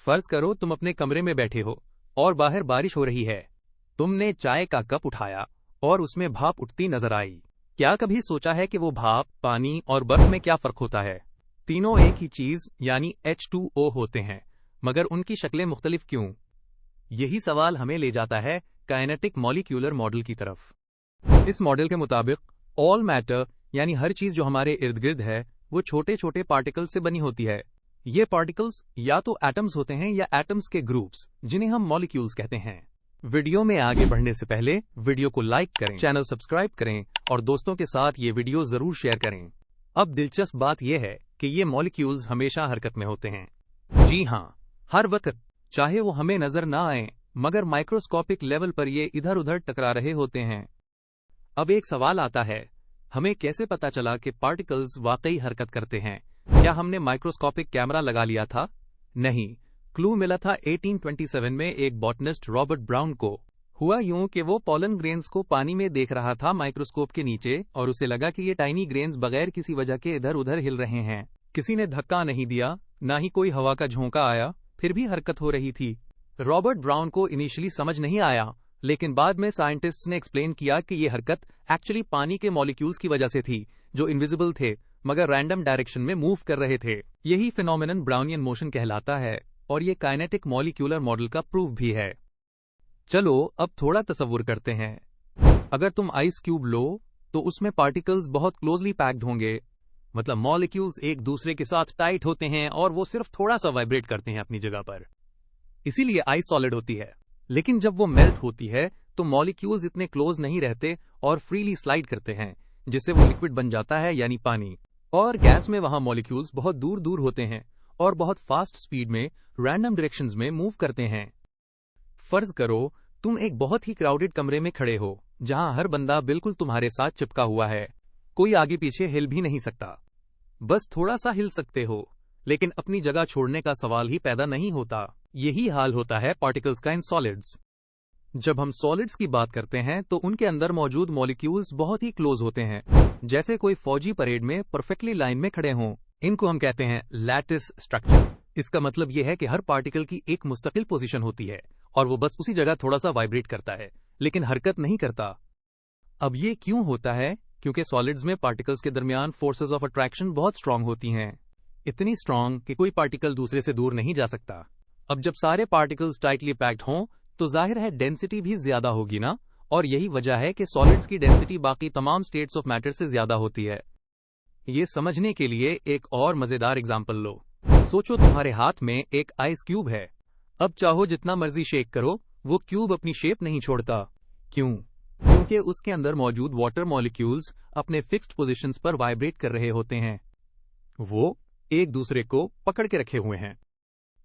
फर्ज करो तुम अपने कमरे में बैठे हो और बाहर बारिश हो रही है। तुमने चाय का कप उठाया और उसमें भाप उठती नजर आई। क्या कभी सोचा है कि वो भाप, पानी और बर्फ में क्या फर्क होता है? तीनों एक ही चीज यानी H2O होते हैं, मगर उनकी शक्लें मुख्तलिफ क्यों? यही सवाल हमें ले जाता है काइनेटिक मॉलिक्यूलर मॉडल की तरफ। इस मॉडल के मुताबिक ऑल मैटर यानी हर चीज जो हमारे इर्द गिर्द है वो छोटे छोटे पार्टिकल्स से बनी होती है। ये पार्टिकल्स या तो एटम्स होते हैं या एटम्स के ग्रुप्स, जिन्हें हम मॉलिक्यूल्स कहते हैं। वीडियो में आगे बढ़ने से पहले वीडियो को लाइक करें, चैनल सब्सक्राइब करें और दोस्तों के साथ ये वीडियो जरूर शेयर करें। अब दिलचस्प बात यह है कि ये मॉलिक्यूल्स हमेशा हरकत में होते हैं। जी हाँ, हर वक्त, चाहे वो हमें नजर ना आए, मगर माइक्रोस्कोपिक लेवल पर ये इधर उधर टकरा रहे होते हैं। अब एक सवाल आता है, हमें कैसे पता चला कि पार्टिकल्स वाकई हरकत करते हैं? क्या हमने माइक्रोस्कोपिक कैमरा लगा लिया था? नहीं, क्लू मिला था 1827 में एक बॉटनिस्ट रॉबर्ट ब्राउन को। हुआ यूं कि वो पॉलन ग्रेन्स को पानी में देख रहा था माइक्रोस्कोप के नीचे, और उसे लगा कि ये टाइनी ग्रेन्स बगैर किसी वजह के इधर उधर हिल रहे हैं। किसी ने धक्का नहीं दिया, ना ही कोई हवा का झोंका आया, फिर भी हरकत हो रही थी। रॉबर्ट ब्राउन को इनिशियली समझ नहीं आया, लेकिन बाद में साइंटिस्ट्स ने एक्सप्लेन किया कि ये हरकत एक्चुअली पानी के मॉलिक्यूल्स की वजह से थी, जो इनविजिबल थे मगर रैंडम डायरेक्शन में मूव कर रहे थे। यही फिनोमेनन ब्राउनियन मोशन कहलाता है और ये काइनेटिक मॉलिक्यूलर मॉडल का प्रूफ भी है। चलो अब थोड़ा तसव्वुर करते हैं। अगर तुम आइस क्यूब लो तो उसमें पार्टिकल्स बहुत क्लोजली पैक्ड होंगे, मतलब मॉलिक्यूल्स एक दूसरे के साथ टाइट होते हैं और वो सिर्फ थोड़ा सा वाइब्रेट करते हैं अपनी जगह पर, इसीलिए आइस सॉलिड होती है। लेकिन जब वो मेल्ट होती है तो मॉलिक्यूल्स इतने क्लोज नहीं रहते और फ्रीली स्लाइड करते हैं, जिससे वो लिक्विड बन जाता है यानी पानी। और गैस में वहां मॉलिक्यूल्स बहुत दूर दूर होते हैं और बहुत फास्ट स्पीड में रैंडम डायरेक्शंस में मूव करते हैं। फर्ज करो तुम एक बहुत ही क्राउडेड कमरे में खड़े हो, जहां हर बंदा बिल्कुल तुम्हारे साथ चिपका हुआ है। कोई आगे पीछे हिल भी नहीं सकता, बस थोड़ा सा हिल सकते हो, लेकिन अपनी जगह छोड़ने का सवाल ही पैदा नहीं होता। यही हाल होता है पार्टिकल्स का इन सॉलिड्स। जब हम सॉलिड्स की बात करते हैं तो उनके अंदर मौजूद मॉलिक्यूल्स बहुत ही क्लोज होते हैं, जैसे कोई फौजी परेड में परफेक्टली लाइन में खड़े हों। इनको हम कहते हैं लैटिस स्ट्रक्चर। इसका मतलब यह है कि हर पार्टिकल की एक मुस्तकिल पोजीशन होती है और वो बस उसी जगह थोड़ा सा वाइब्रेट करता है, लेकिन हरकत नहीं करता। अब ये क्यों होता है? क्योंकि सॉलिड्स में पार्टिकल्स के दरमियान फोर्सेस ऑफ अट्रैक्शन बहुत स्ट्रांग होती हैं, इतनी स्ट्रांग कि कोई पार्टिकल दूसरे से दूर नहीं जा सकता। अब जब सारे पार्टिकल्स टाइटली पैक्ड हों तो जाहिर है डेंसिटी भी ज्यादा होगी ना, और यही वजह है कि सॉलिड्स की डेंसिटी बाकी तमाम स्टेट्स ऑफ मैटर से ज्यादा होती है। ये समझने के लिए एक और मजेदार एग्जांपल लो। सोचो तुम्हारे हाथ में एक आइस क्यूब है। अब चाहो जितना मर्जी शेक करो, वो क्यूब अपनी शेप नहीं छोड़ता। क्यों? क्योंकि उसके अंदर मौजूद वाटर मॉलिक्यूल्स अपने फिक्स्ड पोजीशंस पर वाइब्रेट कर रहे होते हैं, वो एक दूसरे को पकड़ के रखे हुए हैं।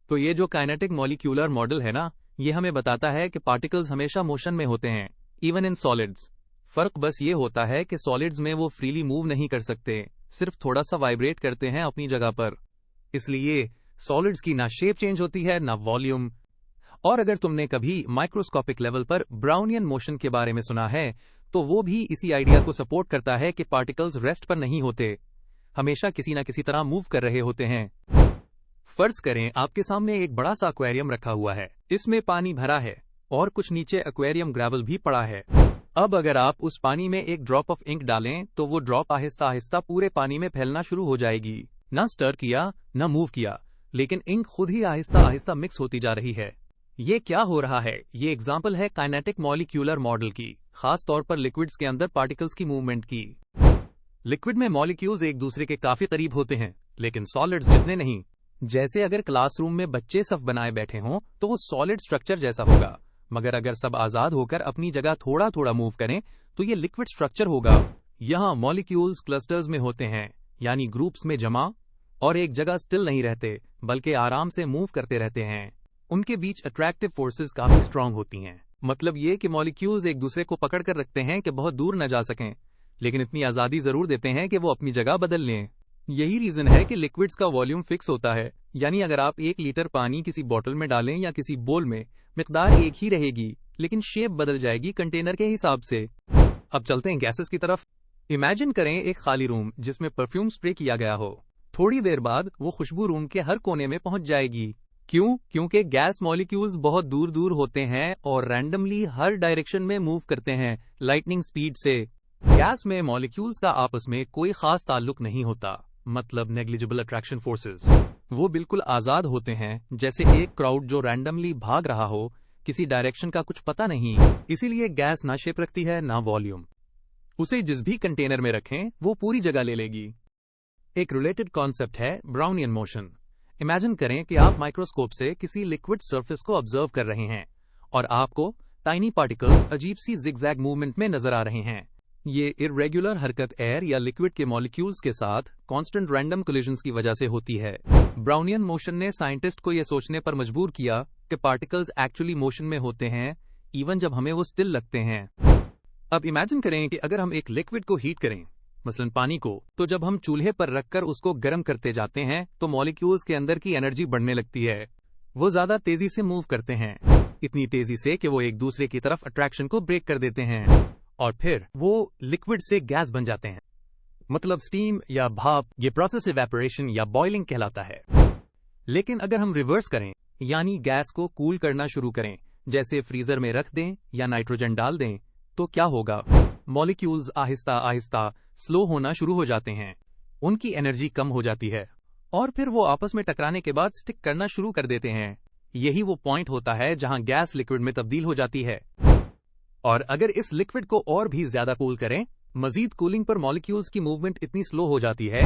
तो ये जो काइनेटिक मॉलिक्यूलर मॉडल है ना, ये हमें बताता है कि पार्टिकल्स हमेशा मोशन में होते हैं, इवन इन सॉलिड्स। फर्क बस ये होता है कि सॉलिड्स में वो फ्रीली मूव नहीं कर सकते, सिर्फ थोड़ा सा वाइब्रेट करते हैं अपनी जगह पर। इसलिए सॉलिड्स की ना शेप चेंज होती है ना वॉल्यूम। और अगर तुमने कभी माइक्रोस्कोपिक लेवल पर ब्राउनियन मोशन के बारे में सुना है, तो वो भी इसी आइडिया को सपोर्ट करता है कि पार्टिकल्स रेस्ट पर नहीं होते, हमेशा किसी न किसी तरह मूव कर रहे होते हैं। फर्ज करें आपके सामने एक बड़ा सा एक्वेरियम रखा हुआ है, इसमें पानी भरा है और कुछ नीचे एक्वेरियम ग्रेवल भी पड़ा है। अब अगर आप उस पानी में एक ड्रॉप ऑफ इंक डालें तो वो ड्रॉप आहिस्ता आहिस्ता पूरे पानी में फैलना शुरू हो जाएगी। ना स्टर किया ना मूव किया, लेकिन इंक खुद ही आहिस्ता आहिस्ता मिक्स होती जा रही है। ये क्या हो रहा है? ये एग्जाम्पल है काइनेटिक मॉलिक्यूलर मॉडल की, खास तौर पर लिक्विड्स के अंदर पार्टिकल्स की मूवमेंट की। लिक्विड में मॉलिक्यूल्स एक दूसरे के काफी करीब होते हैं, लेकिन सॉलिड्स जितने नहीं। जैसे अगर क्लासरूम में बच्चे सफ बनाए बैठे हों तो वो सॉलिड स्ट्रक्चर जैसा होगा, मगर अगर सब आजाद होकर अपनी जगह थोड़ा थोड़ा मूव करें तो ये लिक्विड स्ट्रक्चर होगा। यहाँ मॉलिक्यूल्स क्लस्टर्स में होते हैं, यानी ग्रुप्स में जमा, और एक जगह स्टिल नहीं रहते बल्कि आराम से मूव करते रहते हैं। उनके बीच अट्रैक्टिव फोर्सेस काफी स्ट्रांग होती हैं। मतलब ये कि मॉलिक्यूल्स एक दूसरे को पकड़ कर रखते हैं कि बहुत दूर न जा सकें, लेकिन इतनी आजादी जरूर देते हैं कि वो अपनी जगह बदल लें। यही रीजन है कि लिक्विड्स का वॉल्यूम फिक्स होता है, यानी अगर आप 1 लीटर पानी किसी बोतल में डालें या किसी बोल में, मिकदार एक ही रहेगी, लेकिन शेप बदल जाएगी कंटेनर के हिसाब से। अब चलते हैं गैसेस की तरफ। इमेजिन करें एक खाली रूम जिसमें परफ्यूम स्प्रे किया गया हो। थोड़ी देर बाद वो खुशबू रूम के हर कोने में पहुंच जाएगी। क्यों? क्योंकि गैस मॉलिक्यूल्स बहुत दूर दूर होते हैं और रैंडमली हर डायरेक्शन में मूव करते हैं, लाइटनिंग स्पीड से। गैस में मॉलिक्यूल्स का आपस में कोई खास ताल्लुक नहीं होता, मतलब नेग्लिजिबल अट्रैक्शन फोर्सेस। वो बिल्कुल आजाद होते हैं, जैसे एक क्राउड जो रैंडमली भाग रहा हो, किसी डायरेक्शन का कुछ पता नहीं। इसीलिए गैस ना शेप रखती है ना वॉल्यूम। उसे जिस भी कंटेनर में रखें वो पूरी जगह ले लेगी। एक रिलेटेड कॉन्सेप्ट है ब्राउनियन मोशन। इमेजिन करें कि आप माइक्रोस्कोप से किसी लिक्विड सरफेस को ऑब्जर्व कर रहे हैं और आपको टाइनी पार्टिकल्स अजीब सी जिगजैग मूवमेंट में नजर आ रहे हैं। ये इर्रेगुलर हरकत एयर या लिक्विड के मॉलिक्यूल्स के साथ कांस्टेंट रैंडम कोलिजन्स की वजह से होती है। ब्राउनियन मोशन ने साइंटिस्ट को यह सोचने पर मजबूर किया कि पार्टिकल्स एक्चुअली मोशन में होते हैं, इवन जब हमें वो स्टिल लगते हैं। अब इमेजिन करें कि अगर हम एक लिक्विड को हीट करें, मसलन पानी को, तो जब हम चूल्हे पर रखकर उसको गर्म करते जाते हैं तो मॉलिक्यूल्स के अंदर की एनर्जी बढ़ने लगती है। वो ज्यादा तेजी से मूव करते हैं, इतनी तेजी से कि वो एक दूसरे की तरफ अट्रैक्शन को ब्रेक कर देते हैं और फिर वो लिक्विड से गैस बन जाते हैं, मतलब स्टीम या भाप। ये प्रोसेस इवेपोरेशन या बॉइलिंग कहलाता है। लेकिन अगर हम रिवर्स करें, यानी गैस को कूल करना शुरू करें, जैसे फ्रीजर में रख दें या नाइट्रोजन डाल दें, तो क्या होगा? मॉलिक्यूल्स आहिस्ता आहिस्ता स्लो होना शुरू हो जाते हैं, उनकी एनर्जी कम हो जाती है और फिर वो आपस में टकराने के बाद स्टिक करना शुरू कर देते हैं। यही वो पॉइंट होता है जहां गैस लिक्विड में तब्दील हो जाती है। और अगर इस लिक्विड को और भी ज्यादा कूल करें, मजीद कूलिंग पर मॉलिक्यूल्स की मूवमेंट इतनी स्लो हो जाती है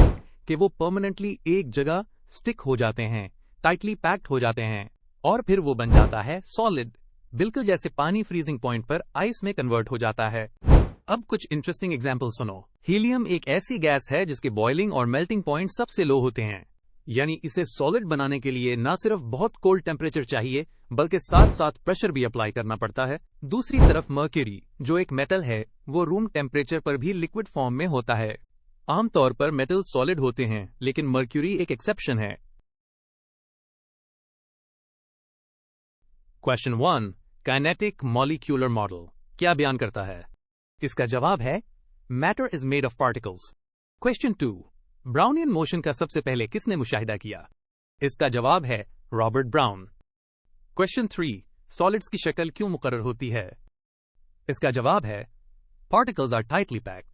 कि वो परमानेंटली एक जगह स्टिक हो जाते हैं, टाइटली पैक्ड हो जाते हैं और फिर वो बन जाता है सॉलिड, बिल्कुल जैसे पानी फ्रीजिंग पॉइंट पर आइस में कन्वर्ट हो जाता है। अब कुछ इंटरेस्टिंग एग्जांपल सुनो। हीलियम एक ऐसी गैस है जिसके बॉइलिंग और मेल्टिंग पॉइंट सबसे लो होते हैं, यानी इसे सॉलिड बनाने के लिए ना सिर्फ बहुत कोल्ड टेम्परेचर चाहिए बल्कि साथ साथ प्रेशर भी अप्लाई करना पड़ता है। दूसरी तरफ मर्क्यूरी, जो एक मेटल है, वो रूम टेम्परेचर पर भी लिक्विड फॉर्म में होता है। आमतौर पर मेटल सॉलिड होते हैं, लेकिन मर्क्यूरी एक एक्सेप्शन है। क्वेश्चन 1, काइनेटिक मॉलिक्यूलर मॉडल क्या बयान करता है? इसका जवाब है matter is made of particles. Question 2, Brownian motion का सबसे पहले किसने मुशाहिदा किया? इसका जवाब है रॉबर्ट ब्राउन। क्वेश्चन 3, सॉलिड्स की शक्ल क्यों मुकर्रर होती है? इसका जवाब है पार्टिकल्स आर टाइटली पैक्ड।